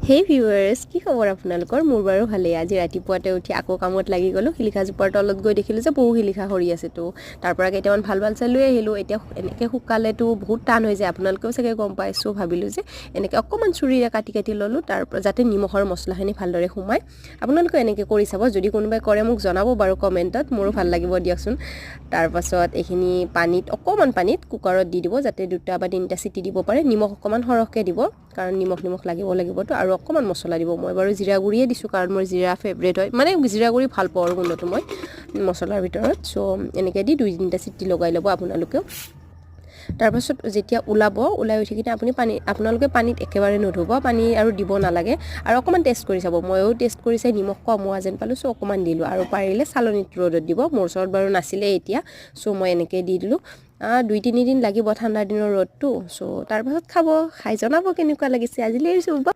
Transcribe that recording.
হে ভিউৱাৰ্ছ, কি খবৰ আপোনালোকৰ? মোৰ বাৰু ভালেই। আজি ৰাতিপুৱাতে উঠি আকৌ কামত লাগি গ'লোঁ। শিলিখাজোপাৰ তলত গৈ দেখিলোঁ যে বহু শিলিখা সৰি আছে। তো তাৰ পৰা কেইটামান ভাল ভাল চাই লৈ আহিলোঁ। এতিয়া এনেকৈ শুকালেতো বহুত টান হৈ যায়, আপোনালোকেও চাগে গম পাইছোঁ। ভাবিলোঁ যে এনেকৈ অকণমান চুৰিৰে কাটি কাটি ল'লোঁ, তাৰ পৰা যাতে নিমখৰ মছলাখিনি ভালদৰে সোমায়। আপোনালোকেও এনেকৈ কৰি চাব। যদি কোনোবাই কৰে মোক জনাব বাৰু কমেণ্টত, মোৰো ভাল লাগিব দিয়কচোন। তাৰপাছত এইখিনি অকণমান পানীত কুকাৰত দি দিব, যাতে 2টা বা 3টা চিটি দিব পাৰে। নিমখ অকণমান সৰহকৈ দিব, কাৰণ নিমখ লাগিবতো। আৰু অকণমান মছলা দিব। মই বাৰু জিৰা গুড়িয়ে দিছোঁ, কাৰণ মোৰ জিৰা ফেভৰেট হয়, মানে জিৰা গুড়ি ভাল পাওঁ আৰু গোন্ধটো মই মছলাৰ ভিতৰত। চ' এনেকৈ দি 2-3টা চিটি লগাই ল'ব আপোনালোকেও। তাৰপাছত যেতিয়া ওলাই উঠি কিনে আপোনালোকে পানীত একেবাৰে নুধুব, পানী আৰু দিব নালাগে। আৰু অকণমান টেষ্ট কৰি চাব। ময়ো টেষ্ট কৰি চাই নিমখ কম হোৱা যেন পালোঁ, চ' অকণমান দিলোঁ। আৰু পাৰিলে চালনীত ৰ'দত দিব। মোৰ ওচৰত বাৰু নাছিলে এতিয়া, চ' মই এনেকৈ দি দিলোঁ। 2-3 দিন লাগিব ঠাণ্ডাৰ দিনৰ ৰ'দটো। চ' তাৰপাছত খাই জনাব কেনেকুৱা লাগিছে। আজিলৈ এৰিছোঁ।